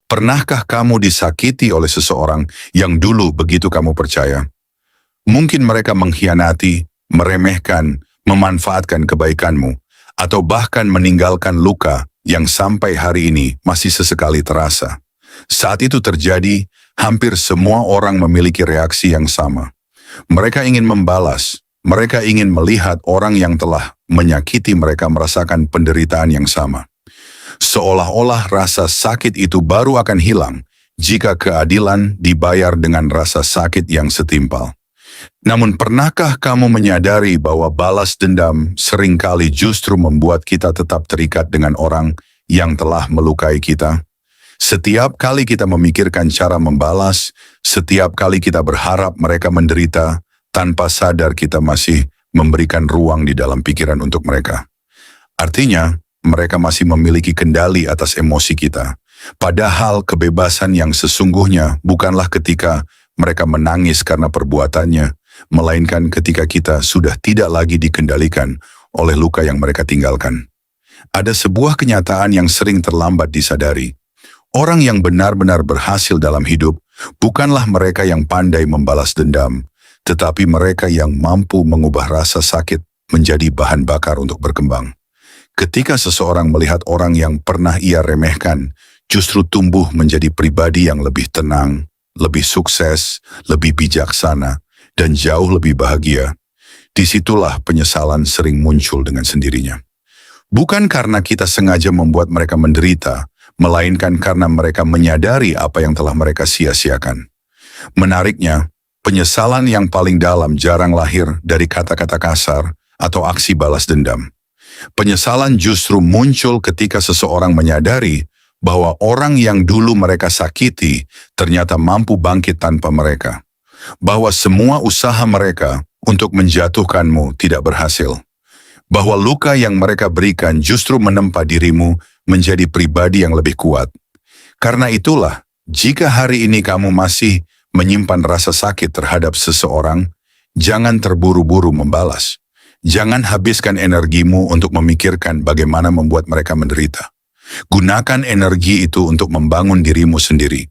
Pernahkah kamu disakiti oleh seseorang yang dulu begitu kamu percaya? Mungkin mereka mengkhianati, meremehkan, memanfaatkan kebaikanmu, atau bahkan meninggalkan luka yang sampai hari ini masih sesekali terasa. Saat itu terjadi, hampir semua orang memiliki reaksi yang sama. Mereka ingin membalas, mereka ingin melihat orang yang telah menyakiti mereka merasakan penderitaan yang sama. Seolah-olah rasa sakit itu baru akan hilang jika keadilan dibayar dengan rasa sakit yang setimpal. Namun pernahkah kamu menyadari bahwa balas dendam seringkali justru membuat kita tetap terikat dengan orang yang telah melukai kita? Setiap kali kita memikirkan cara membalas, setiap kali kita berharap mereka menderita, tanpa sadar kita masih memberikan ruang di dalam pikiran untuk mereka. Artinya, mereka masih memiliki kendali atas emosi kita. Padahal kebebasan yang sesungguhnya bukanlah ketika mereka menangis karena perbuatannya, melainkan ketika kita sudah tidak lagi dikendalikan oleh luka yang mereka tinggalkan. Ada sebuah kenyataan yang sering terlambat disadari. Orang yang benar-benar berhasil dalam hidup bukanlah mereka yang pandai membalas dendam, tetapi mereka yang mampu mengubah rasa sakit menjadi bahan bakar untuk berkembang. Ketika seseorang melihat orang yang pernah ia remehkan, justru tumbuh menjadi pribadi yang lebih tenang, lebih sukses, lebih bijaksana, dan jauh lebih bahagia, disitulah penyesalan sering muncul dengan sendirinya. Bukan karena kita sengaja membuat mereka menderita, melainkan karena mereka menyadari apa yang telah mereka sia-siakan. Menariknya, penyesalan yang paling dalam jarang lahir dari kata-kata kasar atau aksi balas dendam. Penyesalan justru muncul ketika seseorang menyadari bahwa orang yang dulu mereka sakiti ternyata mampu bangkit tanpa mereka. Bahwa semua usaha mereka untuk menjatuhkanmu tidak berhasil. Bahwa luka yang mereka berikan justru menempa dirimu menjadi pribadi yang lebih kuat. Karena itulah, jika hari ini kamu masih menyimpan rasa sakit terhadap seseorang, jangan terburu-buru membalas. Jangan habiskan energimu untuk memikirkan bagaimana membuat mereka menderita. Gunakan energi itu untuk membangun dirimu sendiri.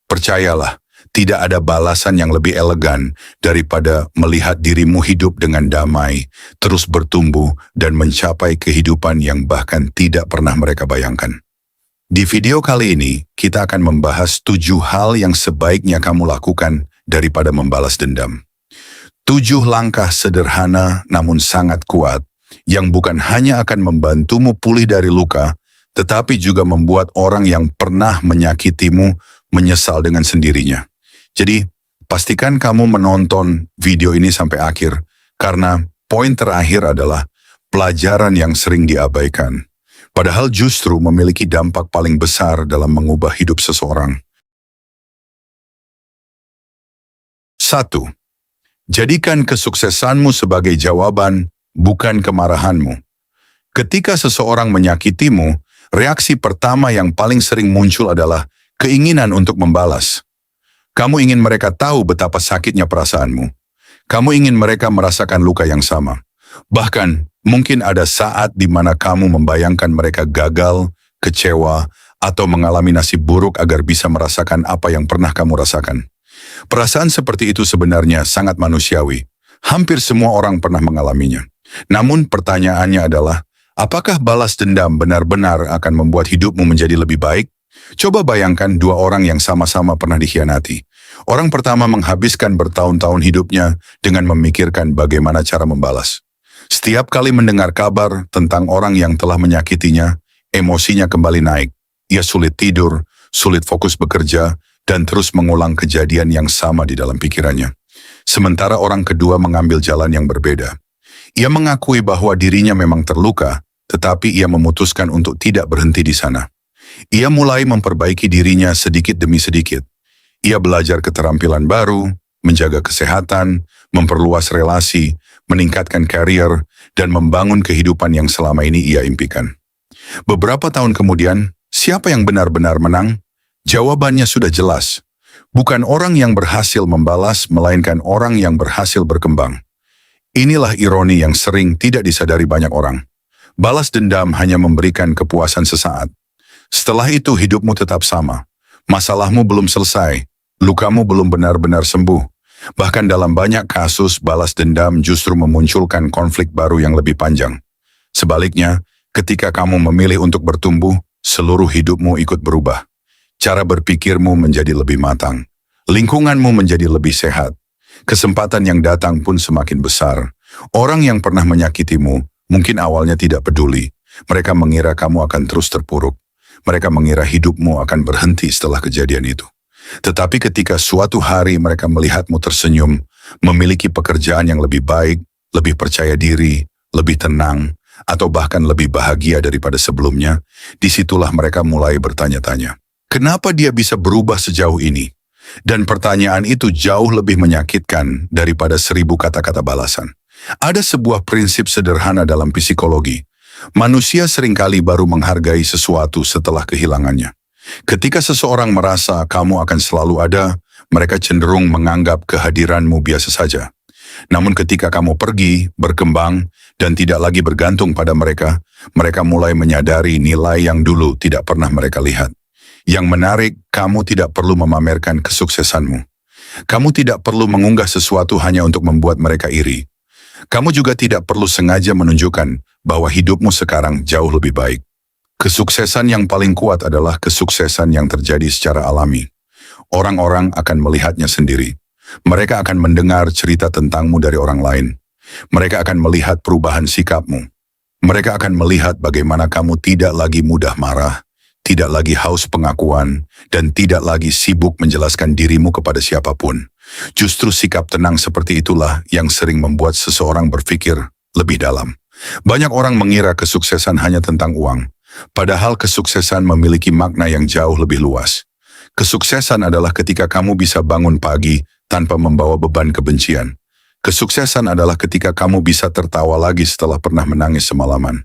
Percayalah, tidak ada balasan yang lebih elegan daripada melihat dirimu hidup dengan damai, terus bertumbuh dan mencapai kehidupan yang bahkan tidak pernah mereka bayangkan. Di video kali ini, kita akan membahas 7 hal yang sebaiknya kamu lakukan daripada membalas dendam. 7 langkah sederhana namun sangat kuat, yang bukan hanya akan membantumu pulih dari luka, tetapi juga membuat orang yang pernah menyakitimu menyesal dengan sendirinya. Jadi, pastikan kamu menonton video ini sampai akhir, karena poin terakhir adalah pelajaran yang sering diabaikan. Padahal justru memiliki dampak paling besar dalam mengubah hidup seseorang. 1. Jadikan kesuksesanmu sebagai jawaban, bukan kemarahanmu. Ketika seseorang menyakitimu, reaksi pertama yang paling sering muncul adalah keinginan untuk membalas. Kamu ingin mereka tahu betapa sakitnya perasaanmu. Kamu ingin mereka merasakan luka yang sama. Bahkan, mungkin ada saat di mana kamu membayangkan mereka gagal, kecewa, atau mengalami nasib buruk agar bisa merasakan apa yang pernah kamu rasakan. Perasaan seperti itu sebenarnya sangat manusiawi. Hampir semua orang pernah mengalaminya. Namun pertanyaannya adalah, apakah balas dendam benar-benar akan membuat hidupmu menjadi lebih baik? Coba bayangkan 2 orang yang sama-sama pernah dikhianati. Orang pertama menghabiskan bertahun-tahun hidupnya dengan memikirkan bagaimana cara membalas. Setiap kali mendengar kabar tentang orang yang telah menyakitinya, emosinya kembali naik. Ia sulit tidur, sulit fokus bekerja, dan terus mengulang kejadian yang sama di dalam pikirannya. Sementara orang kedua mengambil jalan yang berbeda. Ia mengakui bahwa dirinya memang terluka, tetapi ia memutuskan untuk tidak berhenti di sana. Ia mulai memperbaiki dirinya sedikit demi sedikit. Ia belajar keterampilan baru, menjaga kesehatan, memperluas relasi, meningkatkan karier, dan membangun kehidupan yang selama ini ia impikan. Beberapa tahun kemudian, siapa yang benar-benar menang? Jawabannya sudah jelas. Bukan orang yang berhasil membalas, melainkan orang yang berhasil berkembang. Inilah ironi yang sering tidak disadari banyak orang. Balas dendam hanya memberikan kepuasan sesaat. Setelah itu hidupmu tetap sama. Masalahmu belum selesai, lukamu belum benar-benar sembuh. Bahkan dalam banyak kasus, balas dendam justru memunculkan konflik baru yang lebih panjang. Sebaliknya, ketika kamu memilih untuk bertumbuh, seluruh hidupmu ikut berubah. Cara berpikirmu menjadi lebih matang. Lingkunganmu menjadi lebih sehat. Kesempatan yang datang pun semakin besar. Orang yang pernah menyakitimu mungkin awalnya tidak peduli. Mereka mengira kamu akan terus terpuruk. Mereka mengira hidupmu akan berhenti setelah kejadian itu. Tetapi ketika suatu hari mereka melihatmu tersenyum, memiliki pekerjaan yang lebih baik, lebih percaya diri, lebih tenang, atau bahkan lebih bahagia daripada sebelumnya, disitulah mereka mulai bertanya-tanya, kenapa dia bisa berubah sejauh ini? Dan pertanyaan itu jauh lebih menyakitkan daripada 1000 kata-kata balasan. Ada sebuah prinsip sederhana dalam psikologi. Manusia seringkali baru menghargai sesuatu setelah kehilangannya. Ketika seseorang merasa kamu akan selalu ada, mereka cenderung menganggap kehadiranmu biasa saja. Namun ketika kamu pergi, berkembang, dan tidak lagi bergantung pada mereka, mereka mulai menyadari nilai yang dulu tidak pernah mereka lihat. Yang menarik, kamu tidak perlu memamerkan kesuksesanmu. Kamu tidak perlu mengunggah sesuatu hanya untuk membuat mereka iri. Kamu juga tidak perlu sengaja menunjukkan bahwa hidupmu sekarang jauh lebih baik. Kesuksesan yang paling kuat adalah kesuksesan yang terjadi secara alami. Orang-orang akan melihatnya sendiri. Mereka akan mendengar cerita tentangmu dari orang lain. Mereka akan melihat perubahan sikapmu. Mereka akan melihat bagaimana kamu tidak lagi mudah marah, tidak lagi haus pengakuan, dan tidak lagi sibuk menjelaskan dirimu kepada siapapun. Justru sikap tenang seperti itulah yang sering membuat seseorang berpikir lebih dalam. Banyak orang mengira kesuksesan hanya tentang uang. Padahal kesuksesan memiliki makna yang jauh lebih luas. Kesuksesan adalah ketika kamu bisa bangun pagi tanpa membawa beban kebencian. Kesuksesan adalah ketika kamu bisa tertawa lagi setelah pernah menangis semalaman.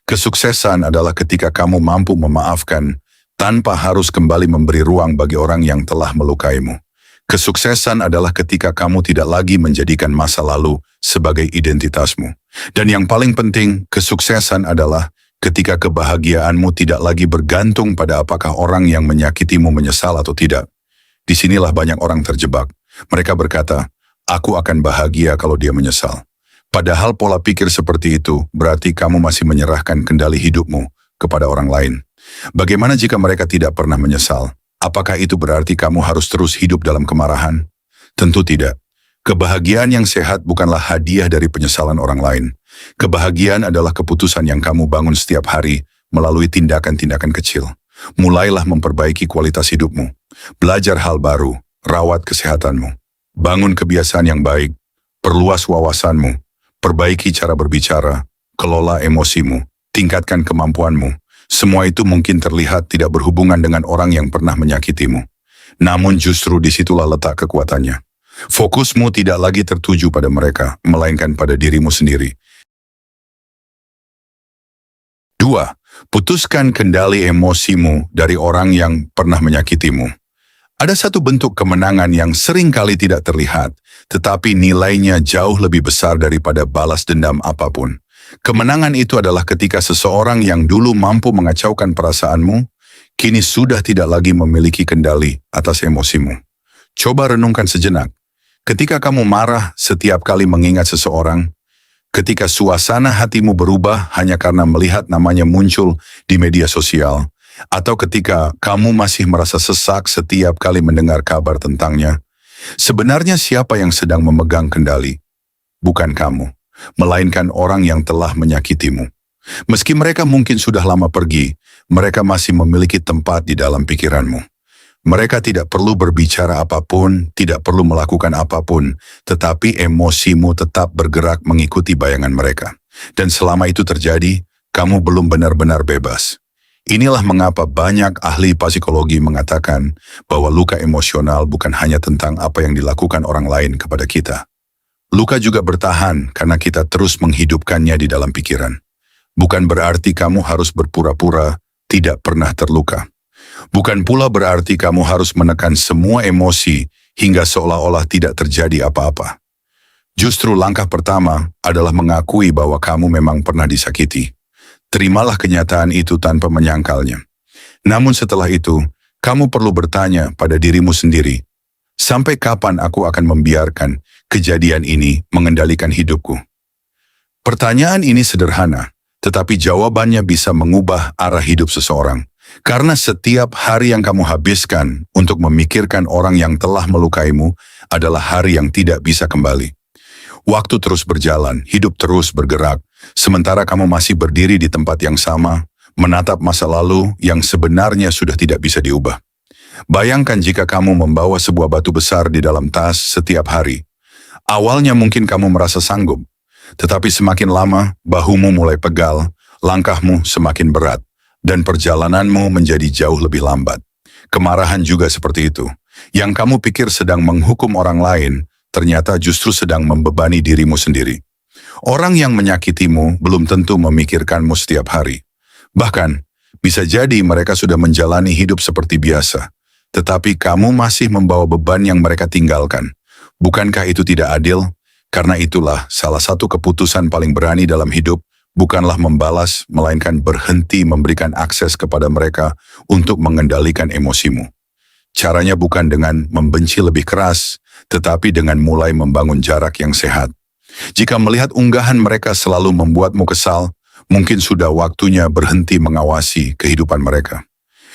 Kesuksesan adalah ketika kamu mampu memaafkan tanpa harus kembali memberi ruang bagi orang yang telah melukaimu. Kesuksesan adalah ketika kamu tidak lagi menjadikan masa lalu sebagai identitasmu. Dan yang paling penting, kesuksesan adalah ketika kebahagiaanmu tidak lagi bergantung pada apakah orang yang menyakitimu menyesal atau tidak. Disinilah banyak orang terjebak. Mereka berkata, aku akan bahagia kalau dia menyesal. Padahal pola pikir seperti itu berarti kamu masih menyerahkan kendali hidupmu kepada orang lain. Bagaimana jika mereka tidak pernah menyesal? Apakah itu berarti kamu harus terus hidup dalam kemarahan? Tentu tidak. Kebahagiaan yang sehat bukanlah hadiah dari penyesalan orang lain. Kebahagiaan adalah keputusan yang kamu bangun setiap hari melalui tindakan-tindakan kecil. Mulailah memperbaiki kualitas hidupmu. Belajar hal baru, rawat kesehatanmu. Bangun kebiasaan yang baik, perluas wawasanmu, perbaiki cara berbicara, kelola emosimu, tingkatkan kemampuanmu. Semua itu mungkin terlihat tidak berhubungan dengan orang yang pernah menyakitimu. Namun justru disitulah letak kekuatannya. Fokusmu tidak lagi tertuju pada mereka, melainkan pada dirimu sendiri. 2. Putuskan kendali emosimu dari orang yang pernah menyakitimu. Ada satu bentuk kemenangan yang sering kali tidak terlihat, tetapi nilainya jauh lebih besar daripada balas dendam apapun. Kemenangan itu adalah ketika seseorang yang dulu mampu mengacaukan perasaanmu, kini sudah tidak lagi memiliki kendali atas emosimu. Coba renungkan sejenak. Ketika kamu marah setiap kali mengingat seseorang, ketika suasana hatimu berubah hanya karena melihat namanya muncul di media sosial, atau ketika kamu masih merasa sesak setiap kali mendengar kabar tentangnya, sebenarnya siapa yang sedang memegang kendali? Bukan kamu, melainkan orang yang telah menyakitimu. Meski mereka mungkin sudah lama pergi, mereka masih memiliki tempat di dalam pikiranmu. Mereka tidak perlu berbicara apapun, tidak perlu melakukan apapun, tetapi emosimu tetap bergerak mengikuti bayangan mereka. Dan selama itu terjadi, kamu belum benar-benar bebas. Inilah mengapa banyak ahli psikologi mengatakan bahwa luka emosional bukan hanya tentang apa yang dilakukan orang lain kepada kita. Luka juga bertahan karena kita terus menghidupkannya di dalam pikiran. Bukan berarti kamu harus berpura-pura tidak pernah terluka. Bukan pula berarti kamu harus menekan semua emosi hingga seolah-olah tidak terjadi apa-apa. Justru langkah pertama adalah mengakui bahwa kamu memang pernah disakiti. Terimalah kenyataan itu tanpa menyangkalnya. Namun setelah itu, Kamu perlu bertanya pada dirimu sendiri, sampai kapan aku akan membiarkan kejadian ini mengendalikan hidupku? Pertanyaan ini sederhana, tetapi jawabannya bisa mengubah arah hidup seseorang. Karena setiap hari yang kamu habiskan untuk memikirkan orang yang telah melukaimu adalah hari yang tidak bisa kembali. Waktu terus berjalan, hidup terus bergerak, sementara kamu masih berdiri di tempat yang sama, menatap masa lalu yang sebenarnya sudah tidak bisa diubah. Bayangkan jika kamu membawa sebuah batu besar di dalam tas setiap hari. Awalnya mungkin kamu merasa sanggup, tetapi semakin lama bahumu mulai pegal, langkahmu semakin berat, dan perjalananmu menjadi jauh lebih lambat. Kemarahan juga seperti itu. Yang kamu pikir sedang menghukum orang lain, ternyata justru sedang membebani dirimu sendiri. Orang yang menyakitimu belum tentu memikirkanmu setiap hari. Bahkan, bisa jadi mereka sudah menjalani hidup seperti biasa, tetapi kamu masih membawa beban yang mereka tinggalkan. Bukankah itu tidak adil? Karena itulah salah satu keputusan paling berani dalam hidup, bukanlah membalas, melainkan berhenti memberikan akses kepada mereka untuk mengendalikan emosimu. Caranya bukan dengan membenci lebih keras, tetapi dengan mulai membangun jarak yang sehat. Jika melihat unggahan mereka selalu membuatmu kesal, mungkin sudah waktunya berhenti mengawasi kehidupan mereka.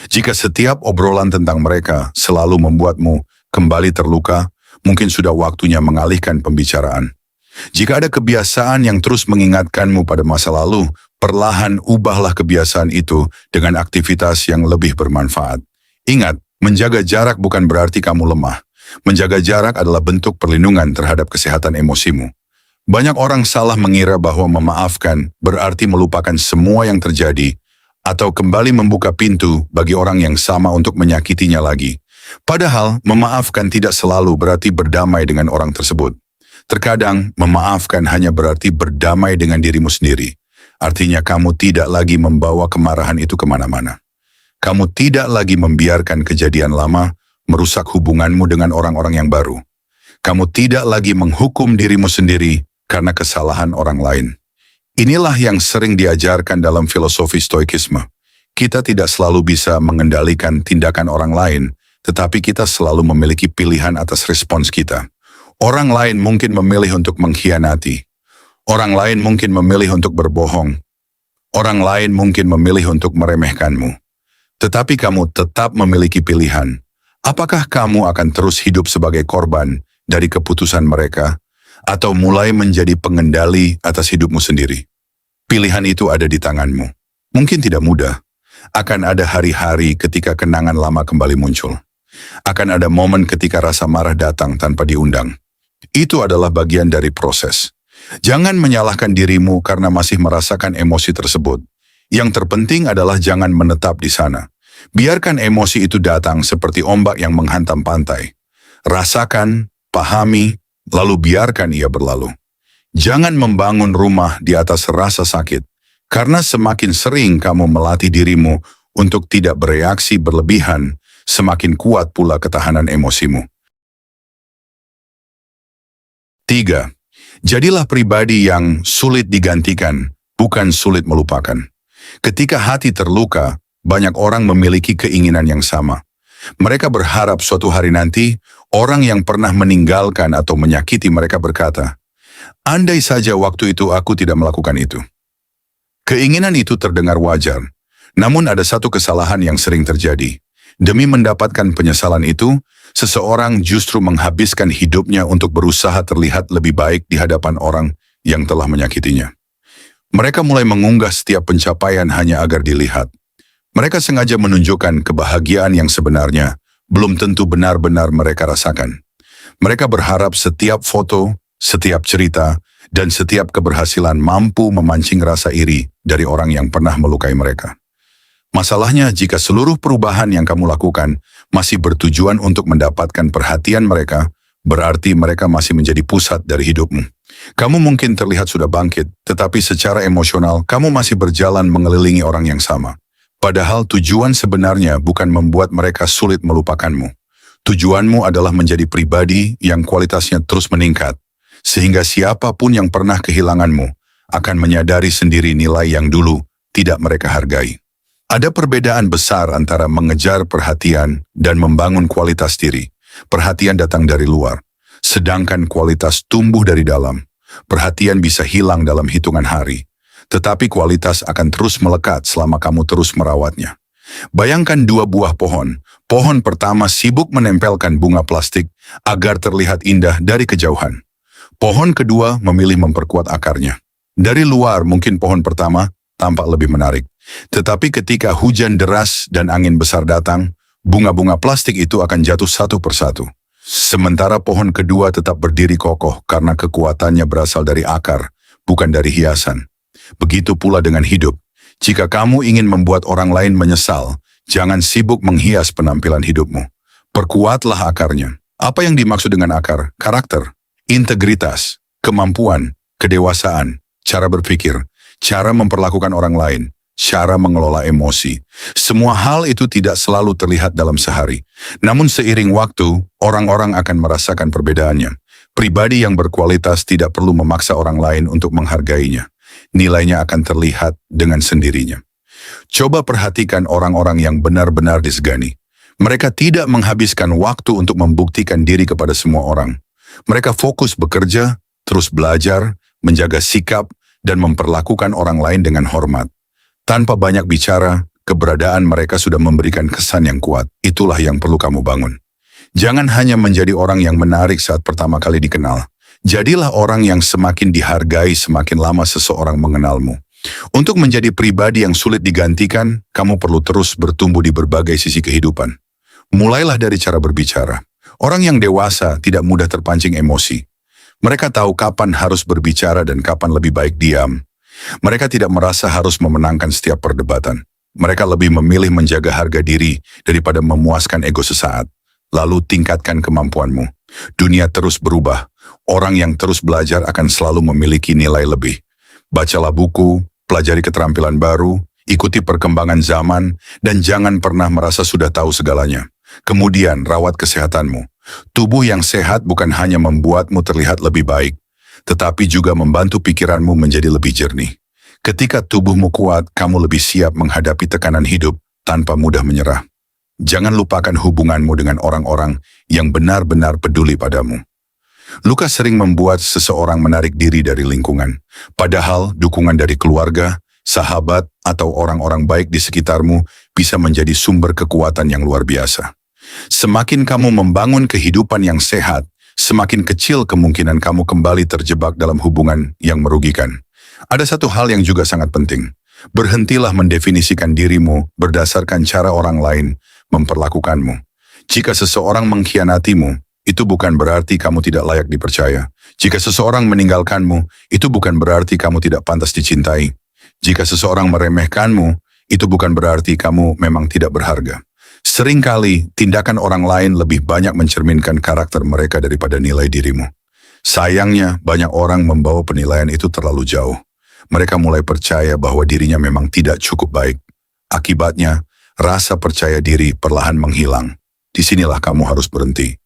Jika setiap obrolan tentang mereka selalu membuatmu kembali terluka, mungkin sudah waktunya mengalihkan pembicaraan. Jika ada kebiasaan yang terus mengingatkanmu pada masa lalu, perlahan ubahlah kebiasaan itu dengan aktivitas yang lebih bermanfaat. Ingat, menjaga jarak bukan berarti kamu lemah. Menjaga jarak adalah bentuk perlindungan terhadap kesehatan emosimu. Banyak orang salah mengira bahwa memaafkan berarti melupakan semua yang terjadi, atau kembali membuka pintu bagi orang yang sama untuk menyakitinya lagi. Padahal, memaafkan tidak selalu berarti berdamai dengan orang tersebut. Terkadang, memaafkan hanya berarti berdamai dengan dirimu sendiri. Artinya kamu tidak lagi membawa kemarahan itu kemana-mana. Kamu tidak lagi membiarkan kejadian lama merusak hubunganmu dengan orang-orang yang baru. Kamu tidak lagi menghukum dirimu sendiri karena kesalahan orang lain. Inilah yang sering diajarkan dalam filosofi stoikisme. Kita tidak selalu bisa mengendalikan tindakan orang lain, tetapi kita selalu memiliki pilihan atas respons kita. Orang lain mungkin memilih untuk mengkhianati. Orang lain mungkin memilih untuk berbohong. Orang lain mungkin memilih untuk meremehkanmu. Tetapi kamu tetap memiliki pilihan. Apakah kamu akan terus hidup sebagai korban dari keputusan mereka, atau mulai menjadi pengendali atas hidupmu sendiri? Pilihan itu ada di tanganmu. Mungkin tidak mudah. Akan ada hari-hari ketika kenangan lama kembali muncul. Akan ada momen ketika rasa marah datang tanpa diundang. Itu adalah bagian dari proses. Jangan menyalahkan dirimu karena masih merasakan emosi tersebut. Yang terpenting adalah jangan menetap di sana. Biarkan emosi itu datang seperti ombak yang menghantam pantai. Rasakan, pahami, lalu biarkan ia berlalu. Jangan membangun rumah di atas rasa sakit, karena semakin sering kamu melatih dirimu untuk tidak bereaksi berlebihan, semakin kuat pula ketahanan emosimu. 3. Jadilah pribadi yang sulit digantikan, bukan sulit melupakan. Ketika hati terluka, banyak orang memiliki keinginan yang sama. Mereka berharap suatu hari nanti, orang yang pernah meninggalkan atau menyakiti mereka berkata, "Andai saja waktu itu aku tidak melakukan itu." Keinginan itu terdengar wajar, namun ada satu kesalahan yang sering terjadi. Demi mendapatkan penyesalan itu, seseorang justru menghabiskan hidupnya untuk berusaha terlihat lebih baik di hadapan orang yang telah menyakitinya. Mereka mulai mengunggah setiap pencapaian hanya agar dilihat. Mereka sengaja menunjukkan kebahagiaan yang sebenarnya belum tentu benar-benar mereka rasakan. Mereka berharap setiap foto, setiap cerita, dan setiap keberhasilan mampu memancing rasa iri dari orang yang pernah melukai mereka. Masalahnya, jika seluruh perubahan yang kamu lakukan masih bertujuan untuk mendapatkan perhatian mereka, berarti mereka masih menjadi pusat dari hidupmu. Kamu mungkin terlihat sudah bangkit, tetapi secara emosional kamu masih berjalan mengelilingi orang yang sama. Padahal tujuan sebenarnya bukan membuat mereka sulit melupakanmu. Tujuanmu adalah menjadi pribadi yang kualitasnya terus meningkat, sehingga siapapun yang pernah kehilanganmu akan menyadari sendiri nilai yang dulu tidak mereka hargai. Ada perbedaan besar antara mengejar perhatian dan membangun kualitas diri. Perhatian datang dari luar, sedangkan kualitas tumbuh dari dalam. Perhatian bisa hilang dalam hitungan hari, tetapi kualitas akan terus melekat selama kamu terus merawatnya. Bayangkan dua buah pohon. Pohon pertama sibuk menempelkan bunga plastik agar terlihat indah dari kejauhan. Pohon kedua memilih memperkuat akarnya. Dari luar mungkin pohon pertama tampak lebih menarik. Tetapi ketika hujan deras dan angin besar datang, bunga-bunga plastik itu akan jatuh satu persatu. Sementara pohon kedua tetap berdiri kokoh karena kekuatannya berasal dari akar, bukan dari hiasan. Begitu pula dengan hidup. Jika kamu ingin membuat orang lain menyesal, jangan sibuk menghias penampilan hidupmu. Perkuatlah akarnya. Apa yang dimaksud dengan akar? Karakter, integritas, kemampuan, kedewasaan, cara berpikir, cara memperlakukan orang lain, cara mengelola emosi. Semua hal itu tidak selalu terlihat dalam sehari. Namun seiring waktu, orang-orang akan merasakan perbedaannya. Pribadi yang berkualitas tidak perlu memaksa orang lain untuk menghargainya. Nilainya akan terlihat dengan sendirinya. Coba perhatikan orang-orang yang benar-benar disegani. Mereka tidak menghabiskan waktu untuk membuktikan diri kepada semua orang. Mereka fokus bekerja, terus belajar, menjaga sikap, dan memperlakukan orang lain dengan hormat. Tanpa banyak bicara, keberadaan mereka sudah memberikan kesan yang kuat. Itulah yang perlu kamu bangun. Jangan hanya menjadi orang yang menarik saat pertama kali dikenal. Jadilah orang yang semakin dihargai semakin lama seseorang mengenalmu. Untuk menjadi pribadi yang sulit digantikan, kamu perlu terus bertumbuh di berbagai sisi kehidupan. Mulailah dari cara berbicara. Orang yang dewasa tidak mudah terpancing emosi. Mereka tahu kapan harus berbicara dan kapan lebih baik diam. Mereka tidak merasa harus memenangkan setiap perdebatan. Mereka lebih memilih menjaga harga diri daripada memuaskan ego sesaat. Lalu tingkatkan kemampuanmu. Dunia terus berubah. Orang yang terus belajar akan selalu memiliki nilai lebih. Bacalah buku, pelajari keterampilan baru, ikuti perkembangan zaman, dan jangan pernah merasa sudah tahu segalanya. Kemudian rawat kesehatanmu. Tubuh yang sehat bukan hanya membuatmu terlihat lebih baik, tetapi juga membantu pikiranmu menjadi lebih jernih. Ketika tubuhmu kuat, kamu lebih siap menghadapi tekanan hidup tanpa mudah menyerah. Jangan lupakan hubunganmu dengan orang-orang yang benar-benar peduli padamu. Luka sering membuat seseorang menarik diri dari lingkungan, padahal dukungan dari keluarga, sahabat, atau orang-orang baik di sekitarmu bisa menjadi sumber kekuatan yang luar biasa. Semakin kamu membangun kehidupan yang sehat, semakin kecil kemungkinan kamu kembali terjebak dalam hubungan yang merugikan. Ada satu hal yang juga sangat penting. Berhentilah mendefinisikan dirimu berdasarkan cara orang lain memperlakukanmu. Jika seseorang mengkhianatimu, itu bukan berarti kamu tidak layak dipercaya. Jika seseorang meninggalkanmu, itu bukan berarti kamu tidak pantas dicintai. Jika seseorang meremehkanmu, itu bukan berarti kamu memang tidak berharga. Seringkali, tindakan orang lain lebih banyak mencerminkan karakter mereka daripada nilai dirimu. Sayangnya, banyak orang membawa penilaian itu terlalu jauh. Mereka mulai percaya bahwa dirinya memang tidak cukup baik. Akibatnya, rasa percaya diri perlahan menghilang. Disinilah kamu harus berhenti.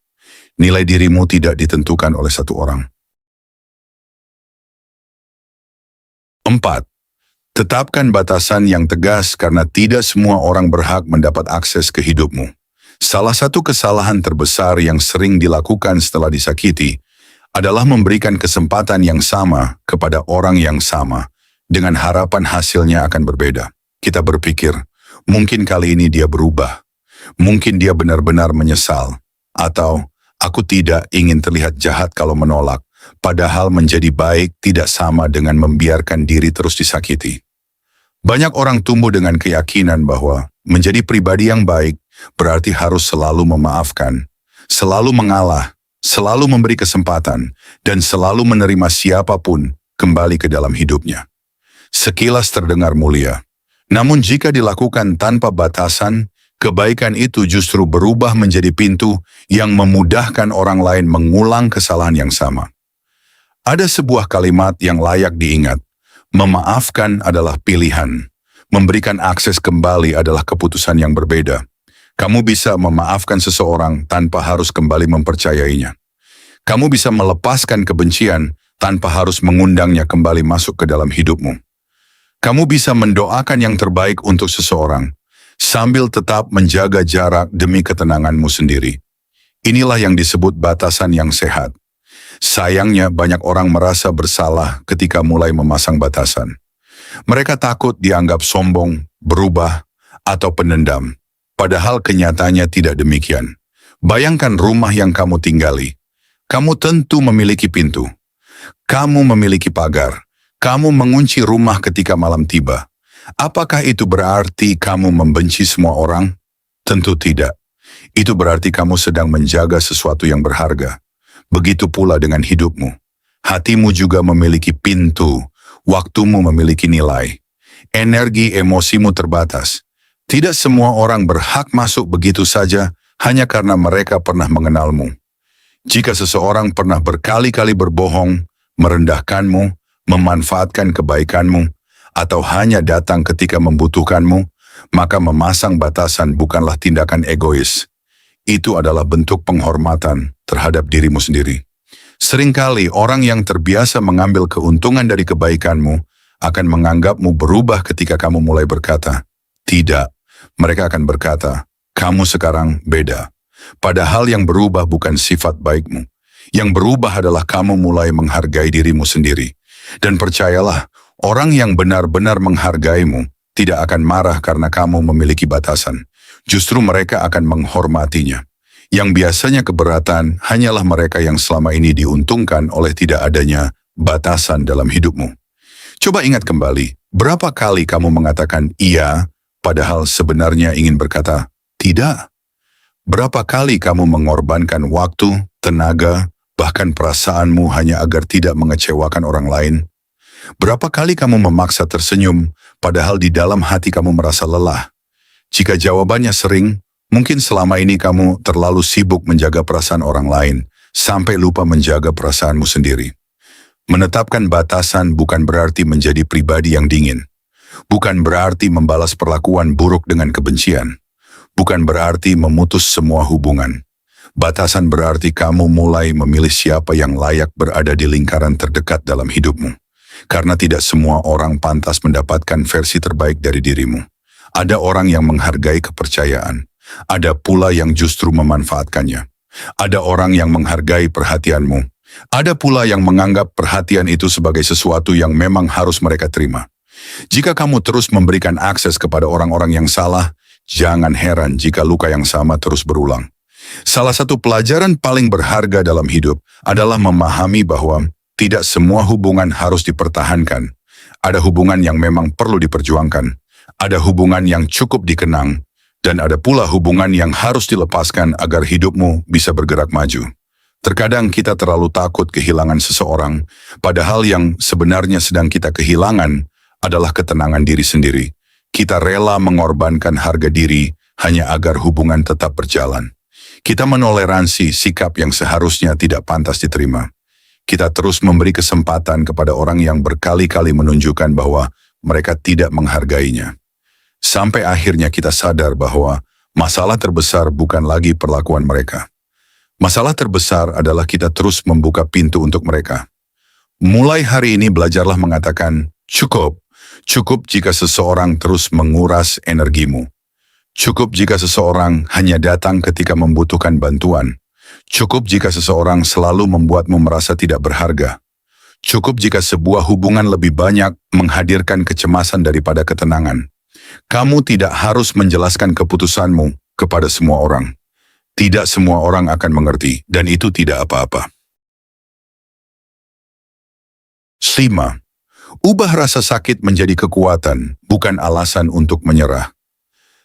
Nilai dirimu tidak ditentukan oleh satu orang. 4. Tetapkan batasan yang tegas karena tidak semua orang berhak mendapat akses ke hidupmu. Salah satu kesalahan terbesar yang sering dilakukan setelah disakiti adalah memberikan kesempatan yang sama kepada orang yang sama dengan harapan hasilnya akan berbeda. Kita berpikir, mungkin kali ini dia berubah, mungkin dia benar-benar menyesal, atau aku tidak ingin terlihat jahat kalau menolak. Padahal menjadi baik tidak sama dengan membiarkan diri terus disakiti. Banyak orang tumbuh dengan keyakinan bahwa menjadi pribadi yang baik berarti harus selalu memaafkan, selalu mengalah, selalu memberi kesempatan, dan selalu menerima siapapun kembali ke dalam hidupnya. Sekilas terdengar mulia, namun jika dilakukan tanpa batasan, kebaikan itu justru berubah menjadi pintu yang memudahkan orang lain mengulang kesalahan yang sama. Ada sebuah kalimat yang layak diingat. Memaafkan adalah pilihan. Memberikan akses kembali adalah keputusan yang berbeda. Kamu bisa memaafkan seseorang tanpa harus kembali mempercayainya. Kamu bisa melepaskan kebencian tanpa harus mengundangnya kembali masuk ke dalam hidupmu. Kamu bisa mendoakan yang terbaik untuk seseorang, sambil tetap menjaga jarak demi ketenanganmu sendiri. Inilah yang disebut batasan yang sehat. Sayangnya banyak orang merasa bersalah ketika mulai memasang batasan. Mereka takut dianggap sombong, berubah, atau pendendam. Padahal kenyataannya tidak demikian. Bayangkan rumah yang kamu tinggali. Kamu tentu memiliki pintu. Kamu memiliki pagar. Kamu mengunci rumah ketika malam tiba. Apakah itu berarti kamu membenci semua orang? Tentu tidak. Itu berarti kamu sedang menjaga sesuatu yang berharga. Begitu pula dengan hidupmu. Hatimu juga memiliki pintu. Waktumu memiliki nilai. Energi emosimu terbatas. Tidak semua orang berhak masuk begitu saja hanya karena mereka pernah mengenalmu. Jika seseorang pernah berkali-kali berbohong, merendahkanmu, memanfaatkan kebaikanmu, atau hanya datang ketika membutuhkanmu, maka memasang batasan bukanlah tindakan egois. Itu adalah bentuk penghormatan terhadap dirimu sendiri. Seringkali orang yang terbiasa mengambil keuntungan dari kebaikanmu akan menganggapmu berubah ketika kamu mulai berkata, "Tidak." Mereka akan berkata, "Kamu sekarang beda." Padahal yang berubah bukan sifat baikmu. Yang berubah adalah kamu mulai menghargai dirimu sendiri. Dan percayalah, orang yang benar-benar menghargaimu tidak akan marah karena kamu memiliki batasan. Justru mereka akan menghormatinya. Yang biasanya keberatan hanyalah mereka yang selama ini diuntungkan oleh tidak adanya batasan dalam hidupmu. Coba ingat kembali, berapa kali kamu mengatakan iya, padahal sebenarnya ingin berkata tidak? Berapa kali kamu mengorbankan waktu, tenaga, bahkan perasaanmu hanya agar tidak mengecewakan orang lain? Berapa kali kamu memaksa tersenyum, padahal di dalam hati kamu merasa lelah? Jika jawabannya sering, mungkin selama ini kamu terlalu sibuk menjaga perasaan orang lain, sampai lupa menjaga perasaanmu sendiri. Menetapkan batasan bukan berarti menjadi pribadi yang dingin. Bukan berarti membalas perlakuan buruk dengan kebencian. Bukan berarti memutus semua hubungan. Batasan berarti kamu mulai memilih siapa yang layak berada di lingkaran terdekat dalam hidupmu. Karena tidak semua orang pantas mendapatkan versi terbaik dari dirimu. Ada orang yang menghargai kepercayaan. Ada pula yang justru memanfaatkannya. Ada orang yang menghargai perhatianmu. Ada pula yang menganggap perhatian itu sebagai sesuatu yang memang harus mereka terima. Jika kamu terus memberikan akses kepada orang-orang yang salah, jangan heran jika luka yang sama terus berulang. Salah satu pelajaran paling berharga dalam hidup adalah memahami bahwa tidak semua hubungan harus dipertahankan. Ada hubungan yang memang perlu diperjuangkan. Ada hubungan yang cukup dikenang. Dan ada pula hubungan yang harus dilepaskan agar hidupmu bisa bergerak maju. Terkadang kita terlalu takut kehilangan seseorang, padahal yang sebenarnya sedang kita kehilangan adalah ketenangan diri sendiri. Kita rela mengorbankan harga diri hanya agar hubungan tetap berjalan. Kita menoleransi sikap yang seharusnya tidak pantas diterima. Kita terus memberi kesempatan kepada orang yang berkali-kali menunjukkan bahwa mereka tidak menghargainya. Sampai akhirnya kita sadar bahwa masalah terbesar bukan lagi perlakuan mereka. Masalah terbesar adalah kita terus membuka pintu untuk mereka. Mulai hari ini belajarlah mengatakan, cukup. Cukup jika seseorang terus menguras energimu. Cukup jika seseorang hanya datang ketika membutuhkan bantuan. Cukup jika seseorang selalu membuatmu merasa tidak berharga. Cukup jika sebuah hubungan lebih banyak menghadirkan kecemasan daripada ketenangan. Kamu tidak harus menjelaskan keputusanmu kepada semua orang. Tidak semua orang akan mengerti, dan itu tidak apa-apa. 5. Ubah rasa sakit menjadi kekuatan, bukan alasan untuk menyerah.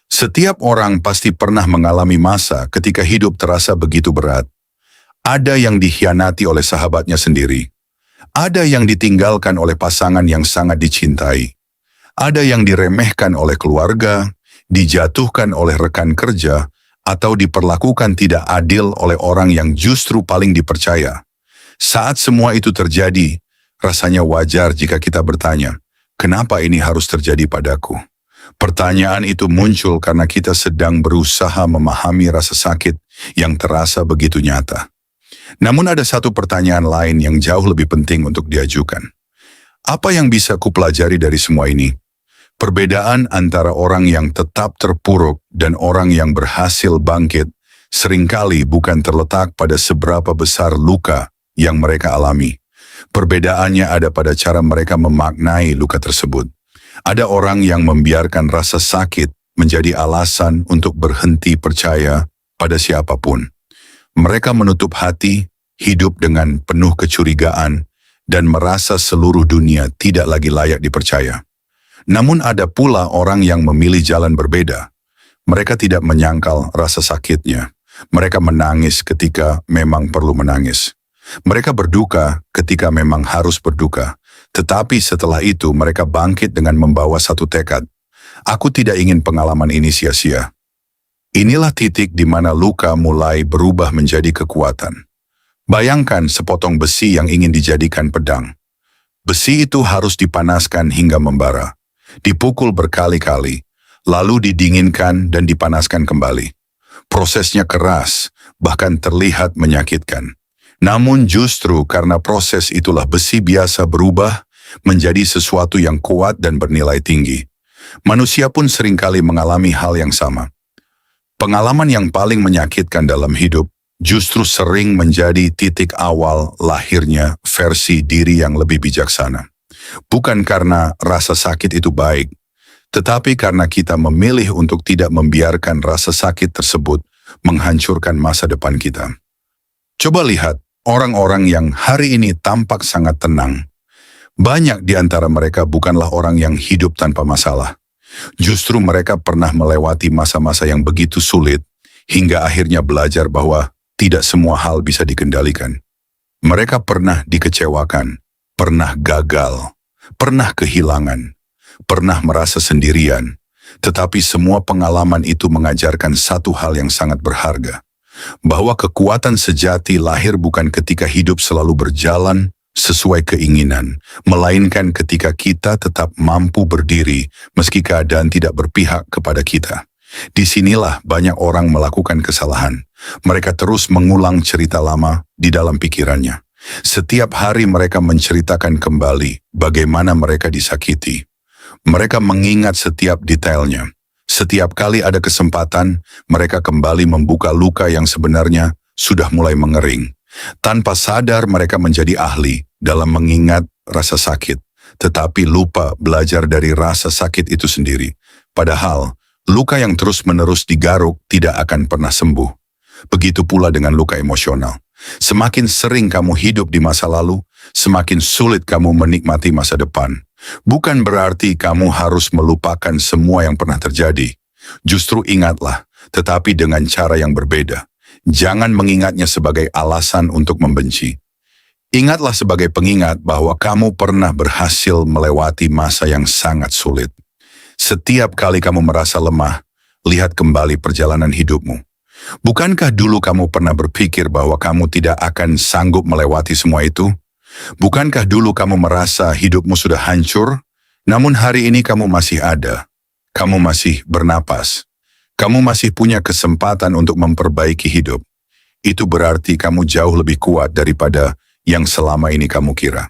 Setiap orang pasti pernah mengalami masa ketika hidup terasa begitu berat. Ada yang dikhianati oleh sahabatnya sendiri. Ada yang ditinggalkan oleh pasangan yang sangat dicintai. Ada yang diremehkan oleh keluarga, dijatuhkan oleh rekan kerja, atau diperlakukan tidak adil oleh orang yang justru paling dipercaya. Saat semua itu terjadi, rasanya wajar jika kita bertanya, kenapa ini harus terjadi padaku? Pertanyaan itu muncul karena kita sedang berusaha memahami rasa sakit yang terasa begitu nyata. Namun ada satu pertanyaan lain yang jauh lebih penting untuk diajukan. Apa yang bisa kupelajari dari semua ini? Perbedaan antara orang yang tetap terpuruk dan orang yang berhasil bangkit seringkali bukan terletak pada seberapa besar luka yang mereka alami. Perbedaannya ada pada cara mereka memaknai luka tersebut. Ada orang yang membiarkan rasa sakit menjadi alasan untuk berhenti percaya pada siapapun. Mereka menutup hati, hidup dengan penuh kecurigaan, dan merasa seluruh dunia tidak lagi layak dipercaya. Namun ada pula orang yang memilih jalan berbeda. Mereka tidak menyangkal rasa sakitnya. Mereka menangis ketika memang perlu menangis. Mereka berduka ketika memang harus berduka. Tetapi setelah itu mereka bangkit dengan membawa satu tekad. Aku tidak ingin pengalaman ini sia-sia. Inilah titik di mana luka mulai berubah menjadi kekuatan. Bayangkan sepotong besi yang ingin dijadikan pedang. Besi itu harus dipanaskan hingga membara. Dipukul berkali-kali, lalu didinginkan dan dipanaskan kembali. Prosesnya keras, bahkan terlihat menyakitkan. Namun justru karena proses itulah besi biasa berubah menjadi sesuatu yang kuat dan bernilai tinggi. Manusia pun seringkali mengalami hal yang sama. Pengalaman yang paling menyakitkan dalam hidup justru sering menjadi titik awal lahirnya versi diri yang lebih bijaksana. Bukan karena rasa sakit itu baik, tetapi karena kita memilih untuk tidak membiarkan rasa sakit tersebut menghancurkan masa depan kita. Coba lihat orang-orang yang hari ini tampak sangat tenang. Banyak di antara mereka bukanlah orang yang hidup tanpa masalah. Justru mereka pernah melewati masa-masa yang begitu sulit hingga akhirnya belajar bahwa tidak semua hal bisa dikendalikan. Mereka pernah dikecewakan, pernah gagal, pernah kehilangan, pernah merasa sendirian, tetapi semua pengalaman itu mengajarkan satu hal yang sangat berharga, bahwa kekuatan sejati lahir bukan ketika hidup selalu berjalan sesuai keinginan, melainkan ketika kita tetap mampu berdiri meski keadaan tidak berpihak kepada kita. Disinilah banyak orang melakukan kesalahan. Mereka terus mengulang cerita lama di dalam pikirannya. Setiap hari mereka menceritakan kembali bagaimana mereka disakiti. Mereka mengingat setiap detailnya. Setiap kali ada kesempatan, mereka kembali membuka luka yang sebenarnya sudah mulai mengering. Tanpa sadar mereka menjadi ahli dalam mengingat rasa sakit, tetapi lupa belajar dari rasa sakit itu sendiri. Padahal, luka yang terus-menerus digaruk tidak akan pernah sembuh. Begitu pula dengan luka emosional. Semakin sering kamu hidup di masa lalu, semakin sulit kamu menikmati masa depan. Bukan berarti kamu harus melupakan semua yang pernah terjadi. Justru ingatlah, tetapi dengan cara yang berbeda. Jangan mengingatnya sebagai alasan untuk membenci. Ingatlah sebagai pengingat bahwa kamu pernah berhasil melewati masa yang sangat sulit. Setiap kali kamu merasa lemah, lihat kembali perjalanan hidupmu. Bukankah dulu kamu pernah berpikir bahwa kamu tidak akan sanggup melewati semua itu? Bukankah dulu kamu merasa hidupmu sudah hancur? Namun hari ini kamu masih ada. Kamu masih bernapas. Kamu masih punya kesempatan untuk memperbaiki hidup. Itu berarti kamu jauh lebih kuat daripada yang selama ini kamu kira.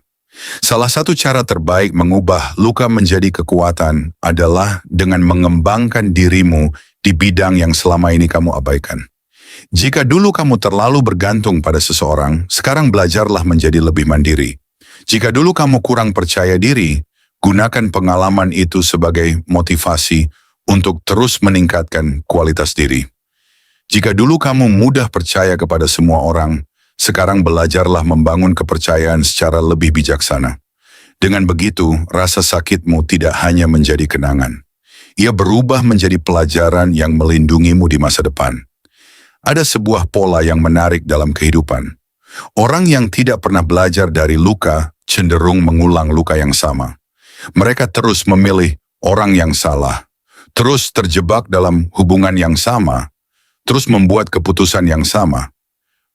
Salah satu cara terbaik mengubah luka menjadi kekuatan adalah dengan mengembangkan dirimu di bidang yang selama ini kamu abaikan. Jika dulu kamu terlalu bergantung pada seseorang, sekarang belajarlah menjadi lebih mandiri. Jika dulu kamu kurang percaya diri, gunakan pengalaman itu sebagai motivasi untuk terus meningkatkan kualitas diri. Jika dulu kamu mudah percaya kepada semua orang, sekarang belajarlah membangun kepercayaan secara lebih bijaksana. Dengan begitu, rasa sakitmu tidak hanya menjadi kenangan. Ia berubah menjadi pelajaran yang melindungimu di masa depan. Ada sebuah pola yang menarik dalam kehidupan. Orang yang tidak pernah belajar dari luka cenderung mengulang luka yang sama. Mereka terus memilih orang yang salah, terus terjebak dalam hubungan yang sama, terus membuat keputusan yang sama.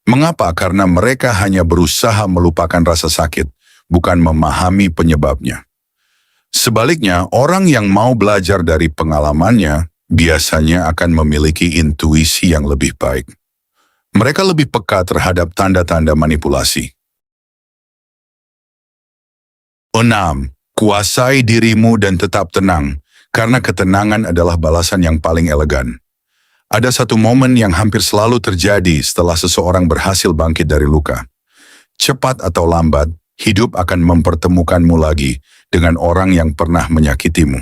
Mengapa? Karena mereka hanya berusaha melupakan rasa sakit, bukan memahami penyebabnya. Sebaliknya, orang yang mau belajar dari pengalamannya biasanya akan memiliki intuisi yang lebih baik. Mereka lebih peka terhadap tanda-tanda manipulasi. 6. Kuasai dirimu dan tetap tenang, Karena ketenangan adalah balasan yang paling elegan. Ada satu momen yang hampir selalu terjadi setelah seseorang berhasil bangkit dari luka. Cepat atau lambat, hidup akan mempertemukanmu lagi dengan orang yang pernah menyakitimu.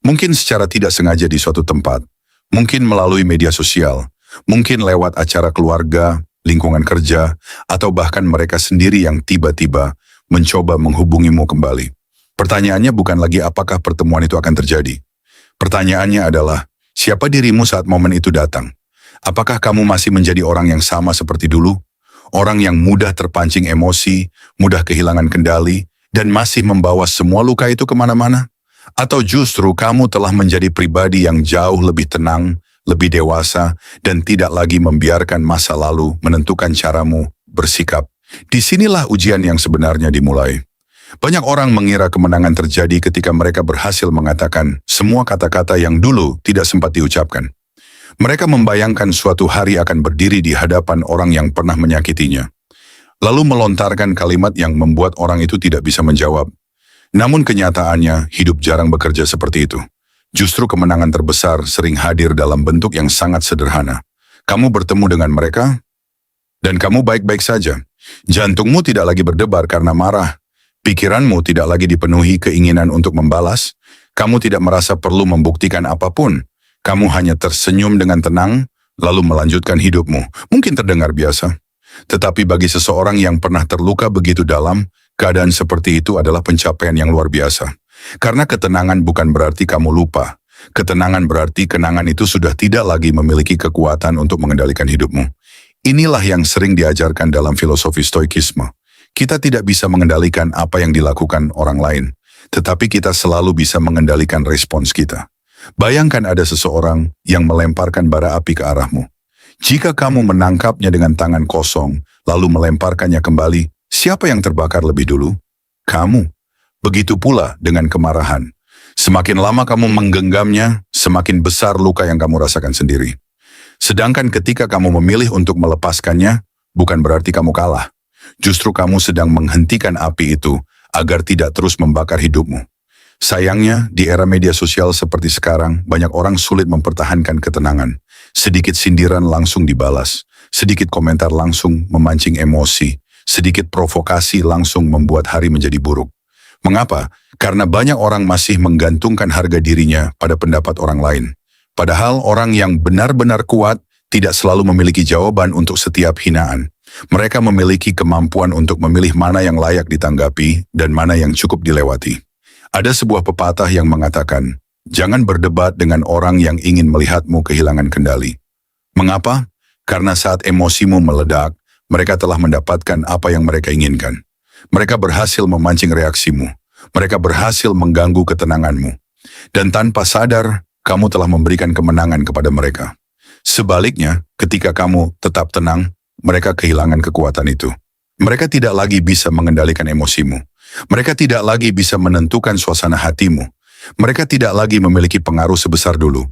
Mungkin secara tidak sengaja di suatu tempat, mungkin melalui media sosial, mungkin lewat acara keluarga, lingkungan kerja, atau bahkan mereka sendiri yang tiba-tiba mencoba menghubungimu kembali. Pertanyaannya bukan lagi apakah pertemuan itu akan terjadi. Pertanyaannya adalah, siapa dirimu saat momen itu datang? Apakah kamu masih menjadi orang yang sama seperti dulu? Orang yang mudah terpancing emosi, mudah kehilangan kendali, dan masih membawa semua luka itu kemana-mana? Atau justru kamu telah menjadi pribadi yang jauh lebih tenang, lebih dewasa, dan tidak lagi membiarkan masa lalu menentukan caramu bersikap? Disinilah ujian yang sebenarnya dimulai. Banyak orang mengira kemenangan terjadi ketika mereka berhasil mengatakan semua kata-kata yang dulu tidak sempat diucapkan. Mereka membayangkan suatu hari akan berdiri di hadapan orang yang pernah menyakitinya, lalu melontarkan kalimat yang membuat orang itu tidak bisa menjawab. Namun kenyataannya, hidup jarang bekerja seperti itu. Justru kemenangan terbesar sering hadir dalam bentuk yang sangat sederhana. Kamu bertemu dengan mereka, dan kamu baik-baik saja. Jantungmu tidak lagi berdebar karena marah. Pikiranmu tidak lagi dipenuhi keinginan untuk membalas. Kamu tidak merasa perlu membuktikan apapun. Kamu hanya tersenyum dengan tenang, lalu melanjutkan hidupmu. Mungkin terdengar biasa. Tetapi bagi seseorang yang pernah terluka begitu dalam, keadaan seperti itu adalah pencapaian yang luar biasa. Karena ketenangan bukan berarti kamu lupa. Ketenangan berarti kenangan itu sudah tidak lagi memiliki kekuatan untuk mengendalikan hidupmu. Inilah yang sering diajarkan dalam filosofi stoikisme. Kita tidak bisa mengendalikan apa yang dilakukan orang lain, tetapi kita selalu bisa mengendalikan respons kita. Bayangkan ada seseorang yang melemparkan bara api ke arahmu. Jika kamu menangkapnya dengan tangan kosong, lalu melemparkannya kembali, siapa yang terbakar lebih dulu? Kamu. Begitu pula dengan kemarahan. Semakin lama kamu menggenggamnya, semakin besar luka yang kamu rasakan sendiri. Sedangkan ketika kamu memilih untuk melepaskannya, bukan berarti kamu kalah. Justru kamu sedang menghentikan api itu agar tidak terus membakar hidupmu. Sayangnya, di era media sosial seperti sekarang, banyak orang sulit mempertahankan ketenangan. Sedikit sindiran langsung dibalas, sedikit komentar langsung memancing emosi, sedikit provokasi langsung membuat hari menjadi buruk. Mengapa? Karena banyak orang masih menggantungkan harga dirinya pada pendapat orang lain. Padahal orang yang benar-benar kuat tidak selalu memiliki jawaban untuk setiap hinaan. Mereka memiliki kemampuan untuk memilih mana yang layak ditanggapi dan mana yang cukup dilewati. Ada sebuah pepatah yang mengatakan, jangan berdebat dengan orang yang ingin melihatmu kehilangan kendali. Mengapa? Karena saat emosimu meledak, mereka telah mendapatkan apa yang mereka inginkan. Mereka berhasil memancing reaksimu. Mereka berhasil mengganggu ketenanganmu. Dan tanpa sadar, kamu telah memberikan kemenangan kepada mereka. Sebaliknya, ketika kamu tetap tenang, mereka kehilangan kekuatan itu. Mereka tidak lagi bisa mengendalikan emosimu. Mereka tidak lagi bisa menentukan suasana hatimu. Mereka tidak lagi memiliki pengaruh sebesar dulu.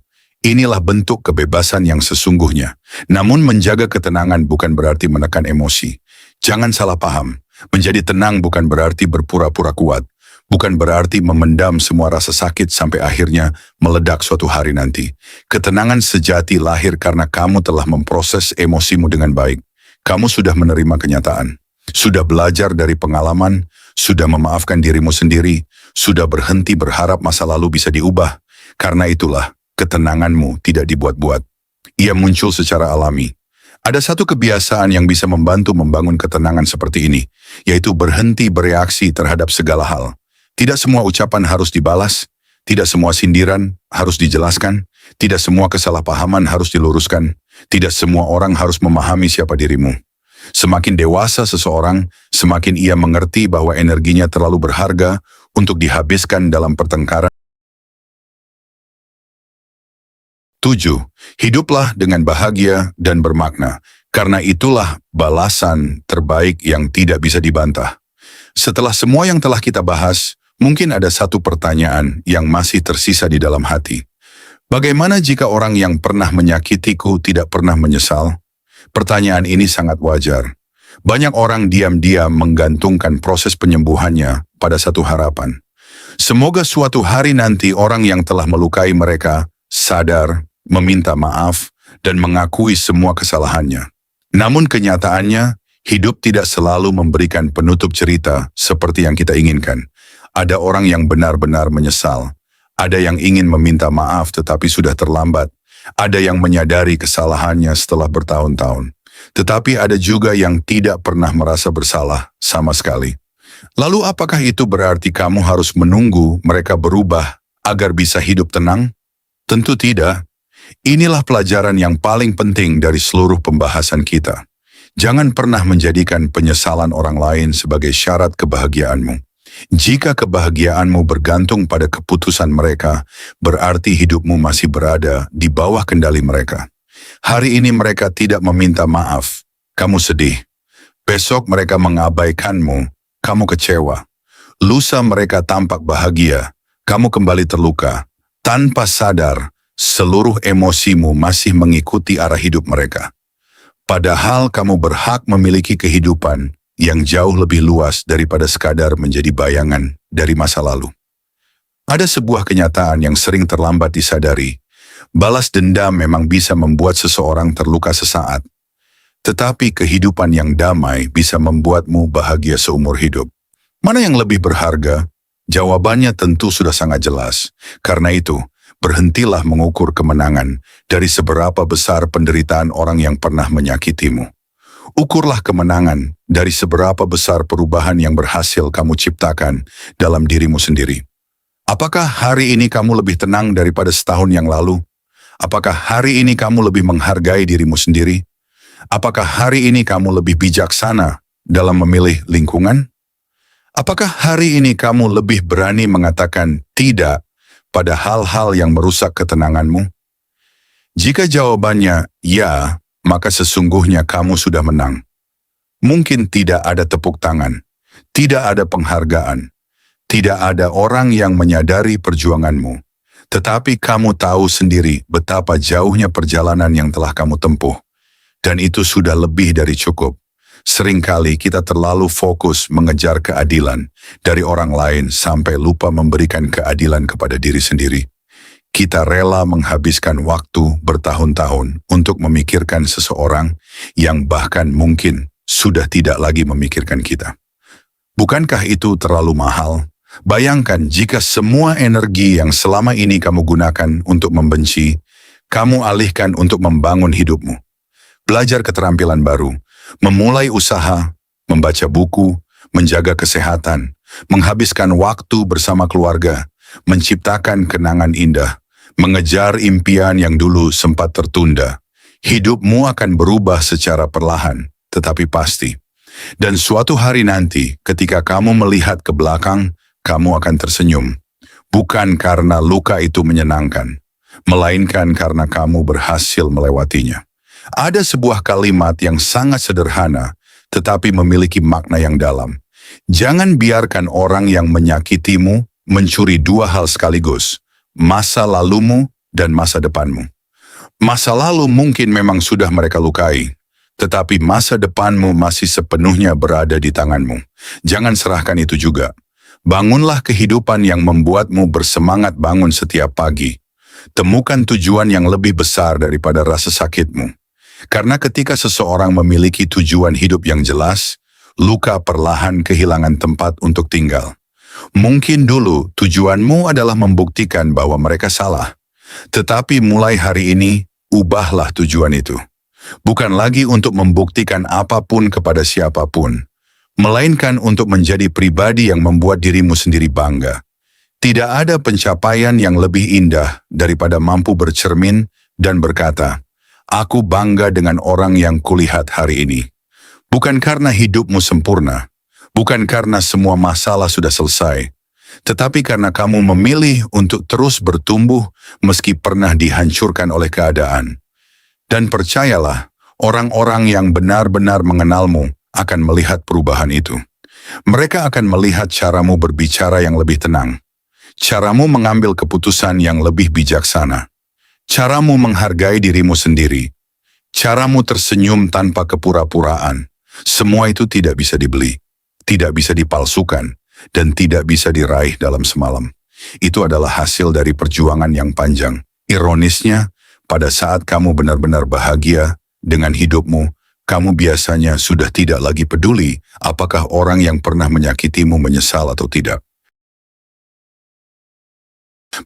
Inilah bentuk kebebasan yang sesungguhnya. Namun menjaga ketenangan bukan berarti menekan emosi. Jangan salah paham. Menjadi tenang bukan berarti berpura-pura kuat. Bukan berarti memendam semua rasa sakit sampai akhirnya meledak suatu hari nanti. Ketenangan sejati lahir karena kamu telah memproses emosimu dengan baik. Kamu sudah menerima kenyataan, sudah belajar dari pengalaman, sudah memaafkan dirimu sendiri, sudah berhenti berharap masa lalu bisa diubah. Karena itulah, ketenanganmu tidak dibuat-buat. Ia muncul secara alami. Ada satu kebiasaan yang bisa membantu membangun ketenangan seperti ini, yaitu berhenti bereaksi terhadap segala hal. Tidak semua ucapan harus dibalas, tidak semua sindiran harus dijelaskan, tidak semua kesalahpahaman harus diluruskan, tidak semua orang harus memahami siapa dirimu. Semakin dewasa seseorang, semakin ia mengerti bahwa energinya terlalu berharga untuk dihabiskan dalam pertengkaran. 7. Hiduplah dengan bahagia dan bermakna, karena itulah balasan terbaik yang tidak bisa dibantah. Setelah semua yang telah kita bahas, mungkin ada satu pertanyaan yang masih tersisa di dalam hati. Bagaimana jika orang yang pernah menyakitiku tidak pernah menyesal? Pertanyaan ini sangat wajar. Banyak orang diam-diam menggantungkan proses penyembuhannya pada satu harapan. Semoga suatu hari nanti orang yang telah melukai mereka sadar, meminta maaf, dan mengakui semua kesalahannya. Namun kenyataannya, hidup tidak selalu memberikan penutup cerita seperti yang kita inginkan. Ada orang yang benar-benar menyesal. Ada yang ingin meminta maaf tetapi sudah terlambat. Ada yang menyadari kesalahannya setelah bertahun-tahun. Tetapi ada juga yang tidak pernah merasa bersalah sama sekali. Lalu apakah itu berarti kamu harus menunggu mereka berubah agar bisa hidup tenang? Tentu tidak. Inilah pelajaran yang paling penting dari seluruh pembahasan kita. Jangan pernah menjadikan penyesalan orang lain sebagai syarat kebahagiaanmu. Jika kebahagiaanmu bergantung pada keputusan mereka, berarti hidupmu masih berada di bawah kendali mereka. Hari ini mereka tidak meminta maaf, kamu sedih. Besok mereka mengabaikanmu, kamu kecewa. Lusa mereka tampak bahagia, kamu kembali terluka. Tanpa sadar, seluruh emosimu masih mengikuti arah hidup mereka. Padahal kamu berhak memiliki kehidupan yang jauh lebih luas daripada sekadar menjadi bayangan dari masa lalu. Ada sebuah kenyataan yang sering terlambat disadari. Balas dendam memang bisa membuat seseorang terluka sesaat. Tetapi kehidupan yang damai bisa membuatmu bahagia seumur hidup. Mana yang lebih berharga? Jawabannya tentu sudah sangat jelas. Karena itu, berhentilah mengukur kemenangan dari seberapa besar penderitaan orang yang pernah menyakitimu. Ukurlah kemenangan dari seberapa besar perubahan yang berhasil kamu ciptakan dalam dirimu sendiri. Apakah hari ini kamu lebih tenang daripada setahun yang lalu? Apakah hari ini kamu lebih menghargai dirimu sendiri? Apakah hari ini kamu lebih bijaksana dalam memilih lingkungan? Apakah hari ini kamu lebih berani mengatakan tidak pada hal-hal yang merusak ketenanganmu? Jika jawabannya ya, maka sesungguhnya kamu sudah menang. Mungkin tidak ada tepuk tangan, tidak ada penghargaan, tidak ada orang yang menyadari perjuanganmu. Tetapi kamu tahu sendiri betapa jauhnya perjalanan yang telah kamu tempuh. Dan itu sudah lebih dari cukup. Seringkali kita terlalu fokus mengejar keadilan dari orang lain sampai lupa memberikan keadilan kepada diri sendiri. Kita rela menghabiskan waktu bertahun-tahun untuk memikirkan seseorang yang bahkan mungkin sudah tidak lagi memikirkan kita. Bukankah itu terlalu mahal? Bayangkan jika semua energi yang selama ini kamu gunakan untuk membenci, kamu alihkan untuk membangun hidupmu. Belajar keterampilan baru, memulai usaha, membaca buku, menjaga kesehatan, menghabiskan waktu bersama keluarga, menciptakan kenangan indah, mengejar impian yang dulu sempat tertunda. Hidupmu akan berubah secara perlahan, tetapi pasti. Dan suatu hari nanti, ketika kamu melihat ke belakang, kamu akan tersenyum. Bukan karena luka itu menyenangkan, melainkan karena kamu berhasil melewatinya. Ada sebuah kalimat yang sangat sederhana, tetapi memiliki makna yang dalam. Jangan biarkan orang yang menyakitimu mencuri dua hal sekaligus, masa lalumu dan masa depanmu. Masa lalu mungkin memang sudah mereka lukai, tetapi masa depanmu masih sepenuhnya berada di tanganmu. Jangan serahkan itu juga. Bangunlah kehidupan yang membuatmu bersemangat bangun setiap pagi. Temukan tujuan yang lebih besar daripada rasa sakitmu. Karena ketika seseorang memiliki tujuan hidup yang jelas, luka perlahan kehilangan tempat untuk tinggal. Mungkin dulu tujuanmu adalah membuktikan bahwa mereka salah. Tetapi mulai hari ini, ubahlah tujuan itu. Bukan lagi untuk membuktikan apapun kepada siapapun, melainkan untuk menjadi pribadi yang membuat dirimu sendiri bangga. Tidak ada pencapaian yang lebih indah daripada mampu bercermin dan berkata, "Aku bangga dengan orang yang kulihat hari ini." Bukan karena hidupmu sempurna, bukan karena semua masalah sudah selesai, tetapi karena kamu memilih untuk terus bertumbuh meski pernah dihancurkan oleh keadaan. Dan percayalah, orang-orang yang benar-benar mengenalmu akan melihat perubahan itu. Mereka akan melihat caramu berbicara yang lebih tenang, caramu mengambil keputusan yang lebih bijaksana, caramu menghargai dirimu sendiri, caramu tersenyum tanpa kepura-puraan. Semua itu tidak bisa dibeli, tidak bisa dipalsukan, dan tidak bisa diraih dalam semalam. Itu adalah hasil dari perjuangan yang panjang. Ironisnya, pada saat kamu benar-benar bahagia dengan hidupmu, kamu biasanya sudah tidak lagi peduli apakah orang yang pernah menyakitimu menyesal atau tidak.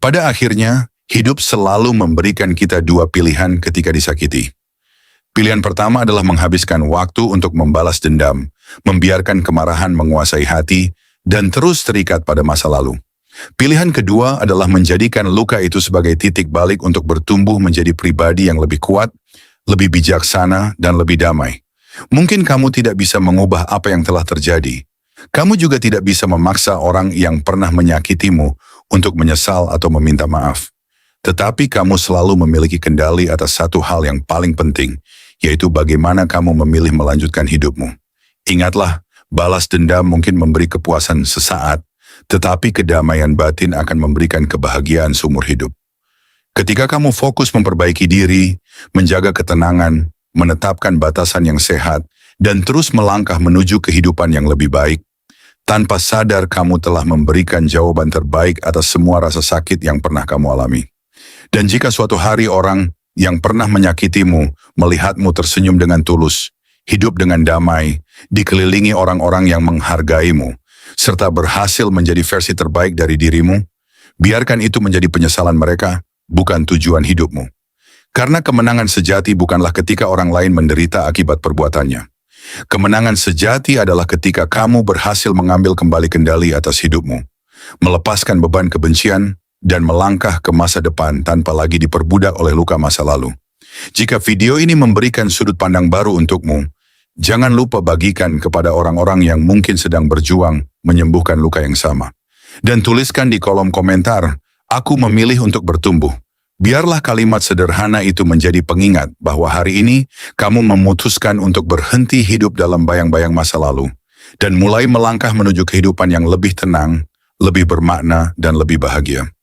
Pada akhirnya, hidup selalu memberikan kita dua pilihan ketika disakiti. Pilihan pertama adalah menghabiskan waktu untuk membalas dendam, membiarkan kemarahan menguasai hati, dan terus terikat pada masa lalu. Pilihan kedua adalah menjadikan luka itu sebagai titik balik untuk bertumbuh menjadi pribadi yang lebih kuat, lebih bijaksana, dan lebih damai. Mungkin kamu tidak bisa mengubah apa yang telah terjadi. Kamu juga tidak bisa memaksa orang yang pernah menyakitimu untuk menyesal atau meminta maaf. Tetapi kamu selalu memiliki kendali atas satu hal yang paling penting, yaitu bagaimana kamu memilih melanjutkan hidupmu. Ingatlah, balas dendam mungkin memberi kepuasan sesaat, tetapi kedamaian batin akan memberikan kebahagiaan seumur hidup. Ketika kamu fokus memperbaiki diri, menjaga ketenangan, menetapkan batasan yang sehat, dan terus melangkah menuju kehidupan yang lebih baik, tanpa sadar kamu telah memberikan jawaban terbaik atas semua rasa sakit yang pernah kamu alami. Dan jika suatu hari orang yang pernah menyakitimu melihatmu tersenyum dengan tulus, hidup dengan damai, dikelilingi orang-orang yang menghargaimu, serta berhasil menjadi versi terbaik dari dirimu, biarkan itu menjadi penyesalan mereka, bukan tujuan hidupmu. Karena kemenangan sejati bukanlah ketika orang lain menderita akibat perbuatannya. Kemenangan sejati adalah ketika kamu berhasil mengambil kembali kendali atas hidupmu, melepaskan beban kebencian, dan melangkah ke masa depan tanpa lagi diperbudak oleh luka masa lalu. Jika video ini memberikan sudut pandang baru untukmu, jangan lupa bagikan kepada orang-orang yang mungkin sedang berjuang menyembuhkan luka yang sama. Dan tuliskan di kolom komentar, "Aku memilih untuk bertumbuh." Biarlah kalimat sederhana itu menjadi pengingat bahwa hari ini kamu memutuskan untuk berhenti hidup dalam bayang-bayang masa lalu dan mulai melangkah menuju kehidupan yang lebih tenang, lebih bermakna, dan lebih bahagia.